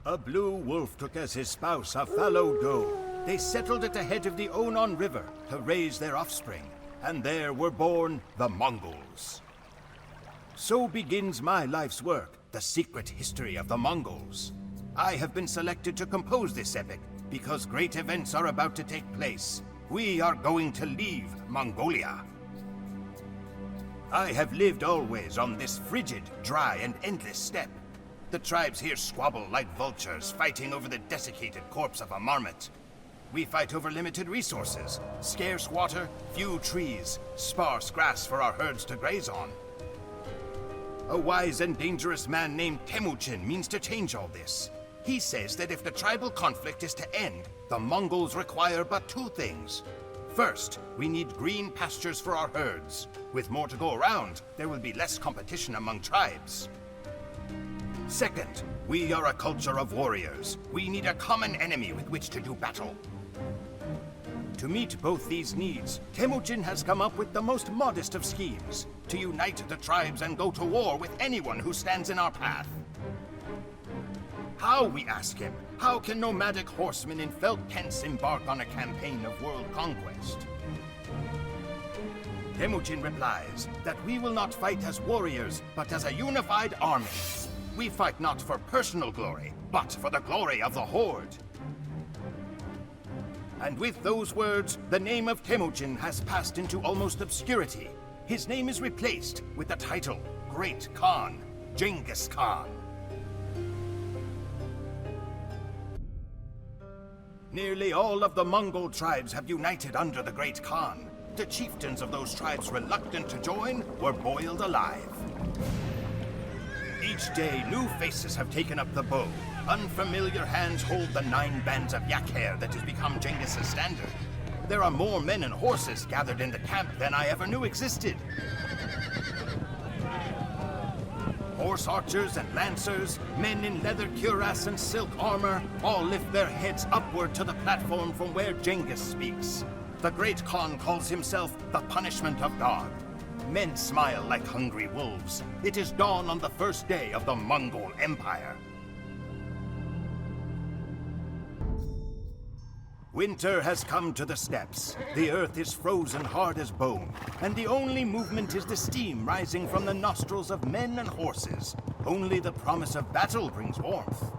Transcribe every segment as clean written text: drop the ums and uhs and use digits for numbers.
A blue wolf took as his spouse a fallow doe. They settled at the head of the Onon River to raise their offspring, and there were born the Mongols. So begins my life's work, the secret history of the Mongols. I have been selected to compose this epic because great events are about to take place. We are going to leave Mongolia. I have lived always on this frigid, dry, and endless steppe. The tribes here squabble like vultures, fighting over the desiccated corpse of a marmot. We fight over limited resources, scarce water, few trees, sparse grass for our herds to graze on. A wise and dangerous man named Temujin means to change all this. He says that if the tribal conflict is to end, the Mongols require but two things. First, we need green pastures for our herds. With more to go around, there will be less competition among tribes. Second, we are a culture of warriors. We need a common enemy with which to do battle. To meet both these needs, Temujin has come up with the most modest of schemes, to unite the tribes and go to war with anyone who stands in our path. How, we ask him, how can nomadic horsemen in felt tents embark on a campaign of world conquest? Temujin replies that we will not fight as warriors, but as a unified army. We fight not for personal glory, but for the glory of the Horde. And with those words, the name of Temujin has passed into almost obscurity. His name is replaced with the title, Great Khan, Genghis Khan. Nearly all of the Mongol tribes have united under the Great Khan. The chieftains of those tribes reluctant to join were boiled alive. Each day, new faces have taken up the bow. Unfamiliar hands hold the 9 bands of yak hair that has become Genghis' standard. There are more men and horses gathered in the camp than I ever knew existed. Horse archers and lancers, men in leather cuirass and silk armor, all lift their heads upward to the platform from where Genghis speaks. The Great Khan calls himself the punishment of God. Men smile like hungry wolves. It is dawn on the first day of the Mongol Empire. Winter has come to the steppes. The earth is frozen hard as bone, and the only movement is the steam rising from the nostrils of men and horses. Only the promise of battle brings warmth.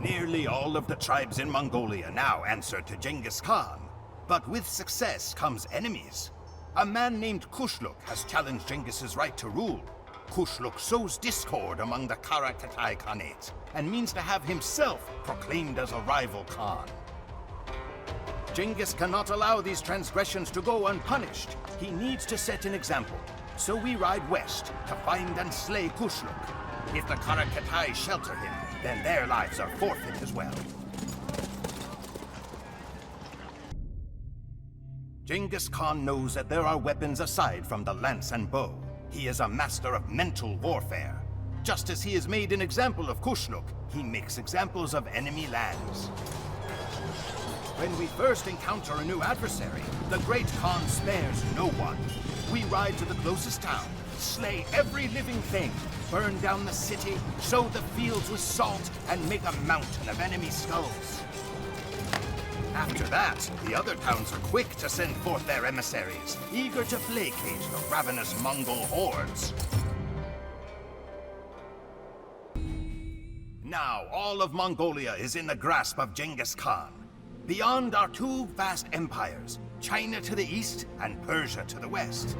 Nearly all of the tribes in Mongolia now answer to Genghis Khan, but with success comes enemies. A man named Kushluk has challenged Genghis's right to rule. Kushluk sows discord among the Kara-Katai Khanate and means to have himself proclaimed as a rival Khan. Genghis cannot allow these transgressions to go unpunished. He needs to set an example. So we ride west to find and slay Kushluk. If the Kara-Katai shelter him, then their lives are forfeit as well. Genghis Khan knows that there are weapons aside from the lance and bow. He is a master of mental warfare. Just as he has made an example of Kushluk, he makes examples of enemy lands. When we first encounter a new adversary, the Great Khan spares no one. We ride to the closest town, slay every living thing, burn down the city, sow the fields with salt, and make a mountain of enemy skulls. After that, the other towns are quick to send forth their emissaries, eager to placate the ravenous Mongol hordes. Now, all of Mongolia is in the grasp of Genghis Khan. Beyond are two vast empires, China to the east and Persia to the west.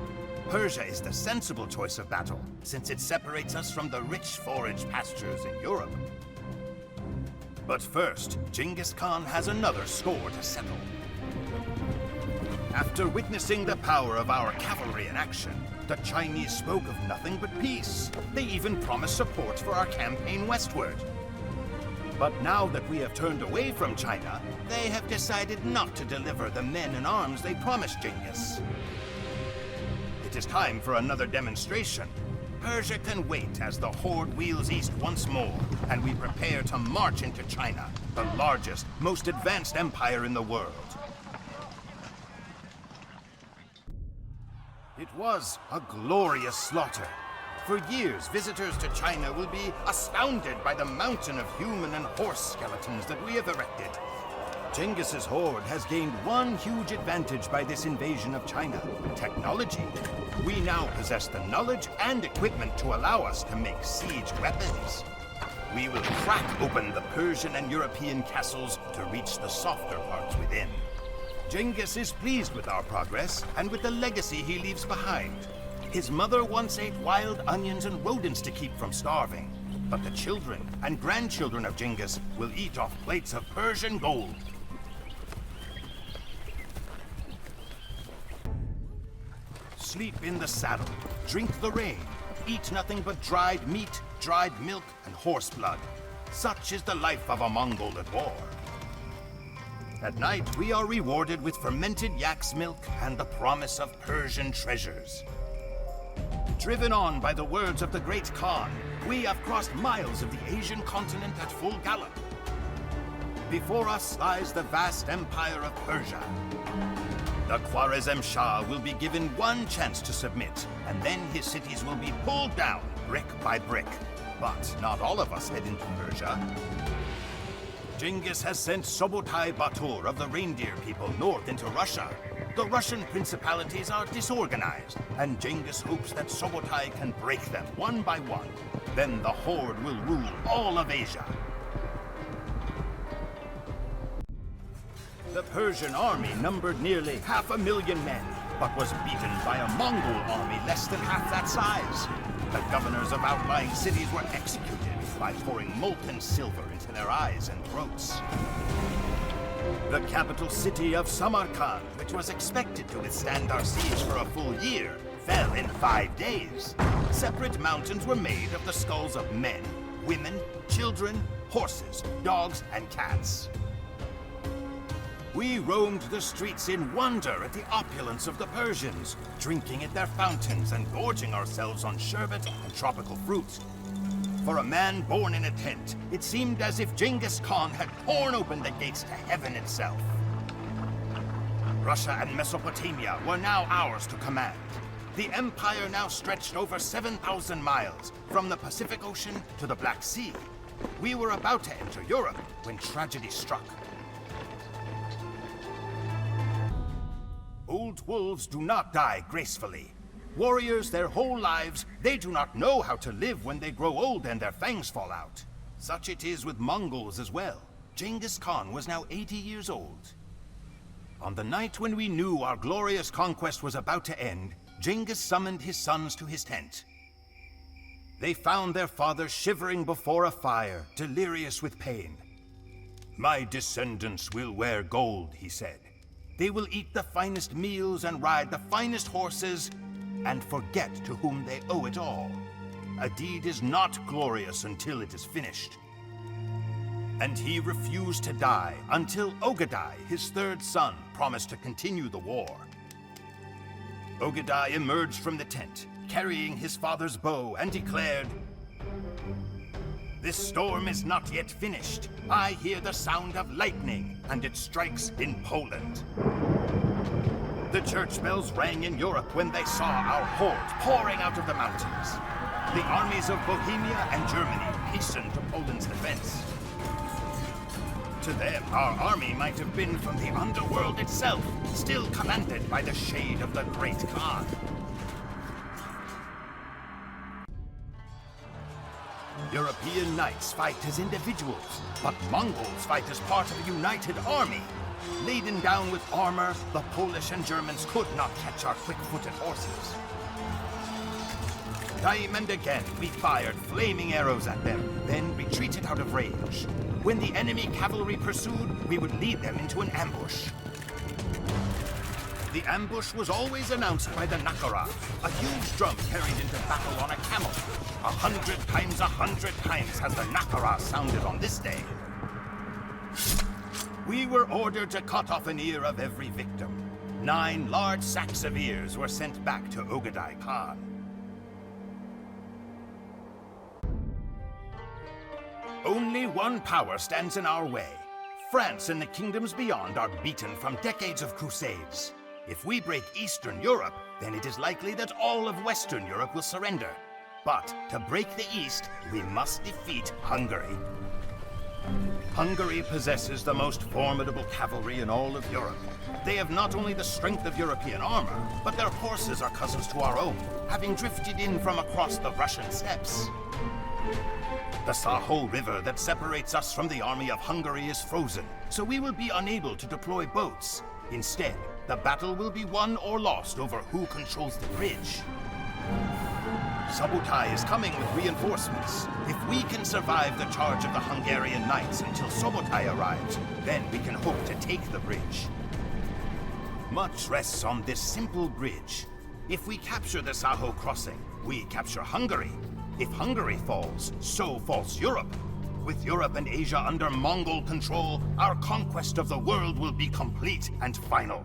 Persia is the sensible choice of battle, since it separates us from the rich forage pastures in Europe. But first, Genghis Khan has another score to settle. After witnessing the power of our cavalry in action, the Chinese spoke of nothing but peace. They even promised support for our campaign westward. But now that we have turned away from China, they have decided not to deliver the men and arms they promised Genghis. It is time for another demonstration. Persia can wait as the horde wheels east once more, and we prepare to march into China, the largest, most advanced empire in the world. It was a glorious slaughter. For years, visitors to China will be astounded by the mountain of human and horse skeletons that we have erected. Genghis's horde has gained one huge advantage by this invasion of China: technology. We now possess the knowledge and equipment to allow us to make siege weapons. We will crack open the Persian and European castles to reach the softer parts within. Genghis is pleased with our progress and with the legacy he leaves behind. His mother once ate wild onions and rodents to keep from starving. But the children and grandchildren of Genghis will eat off plates of Persian gold. Sleep in the saddle, drink the rain, eat nothing but dried meat, dried milk, and horse blood. Such is the life of a Mongol at war. At night, we are rewarded with fermented yak's milk and the promise of Persian treasures. Driven on by the words of the great Khan, we have crossed miles of the Asian continent at full gallop. Before us lies the vast empire of Persia. The Khwarezm Shah will be given one chance to submit, and then his cities will be pulled down brick by brick. But not all of us head into Persia. Genghis has sent Sobotai Batur of the reindeer people north into Russia. The Russian principalities are disorganized, and Genghis hopes that Sobotai can break them one by one. Then the horde will rule all of Asia. The Persian army numbered nearly 500,000 men, but was beaten by a Mongol army less than half that size. The governors of outlying cities were executed by pouring molten silver into their eyes and throats. The capital city of Samarkand, which was expected to withstand our siege for a full year, fell in 5 days. Separate mountains were made of the skulls of men, women, children, horses, dogs, and cats. We roamed the streets in wonder at the opulence of the Persians, drinking at their fountains and gorging ourselves on sherbet and tropical fruit. For a man born in a tent, it seemed as if Genghis Khan had torn open the gates to heaven itself. Russia and Mesopotamia were now ours to command. The empire now stretched over 7,000 miles, from the Pacific Ocean to the Black Sea. We were about to enter Europe when tragedy struck. Old wolves do not die gracefully. Warriors their whole lives, they do not know how to live when they grow old and their fangs fall out. Such it is with Mongols as well. Genghis Khan was now 80 years old. On the night when we knew our glorious conquest was about to end, Genghis summoned his sons to his tent. They found their father shivering before a fire, delirious with pain. "My descendants will wear gold," he said. "They will eat the finest meals and ride the finest horses, and forget to whom they owe it all. A deed is not glorious until it is finished." And he refused to die until Ogadai, his third son, promised to continue the war. Ogadai emerged from the tent, carrying his father's bow, and declared, "This storm is not yet finished. I hear the sound of lightning, and it strikes in Poland." The church bells rang in Europe when they saw our horde pouring out of the mountains. The armies of Bohemia and Germany hastened to Poland's defense. To them, our army might have been from the underworld itself, still commanded by the shade of the great Khan. European knights fight as individuals, but Mongols fight as part of a united army. Laden down with armor, the Polish and Germans could not catch our quick-footed horses. Time and again, we fired flaming arrows at them, then retreated out of range. When the enemy cavalry pursued, we would lead them into an ambush. The ambush was always announced by the Nakara, a huge drum carried into battle on a camel. 100 times 100 times has the Nakara sounded on this day. We were ordered to cut off an ear of every victim. 9 large sacks of ears were sent back to Ogadai Khan. Only one power stands in our way. France and the kingdoms beyond are beaten from decades of crusades. If we break Eastern Europe, then it is likely that all of Western Europe will surrender. But to break the East, we must defeat Hungary. Hungary possesses the most formidable cavalry in all of Europe. They have not only the strength of European armor, but their horses are cousins to our own, having drifted in from across the Russian steppes. The Saho River that separates us from the army of Hungary is frozen, so we will be unable to deploy boats. Instead, the battle will be won or lost over who controls the bridge. Subotai is coming with reinforcements. If we can survive the charge of the Hungarian knights until Subotai arrives, then we can hope to take the bridge. Much rests on this simple bridge. If we capture the Saho crossing, we capture Hungary. If Hungary falls, so falls Europe. With Europe and Asia under Mongol control, our conquest of the world will be complete and final.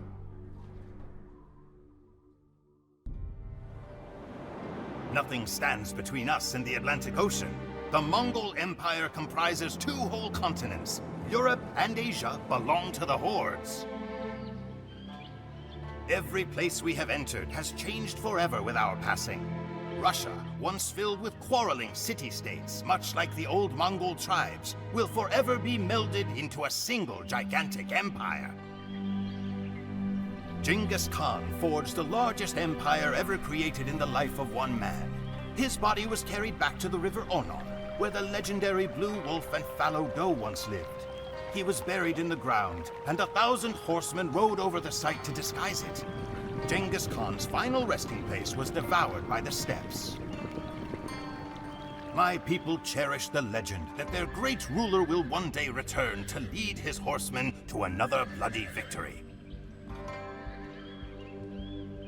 Nothing stands between us and the Atlantic Ocean. The Mongol Empire comprises 2 whole continents. Europe and Asia belong to the hordes. Every place we have entered has changed forever with our passing. Russia, once filled with quarreling city-states, much like the old Mongol tribes, will forever be melded into a single gigantic empire. Genghis Khan forged the largest empire ever created in the life of one man. His body was carried back to the river Onon, where the legendary Blue Wolf and Fallow Doe once lived. He was buried in the ground, and 1,000 horsemen rode over the site to disguise it. Genghis Khan's final resting place was devoured by the steppes. My people cherish the legend that their great ruler will one day return to lead his horsemen to another bloody victory.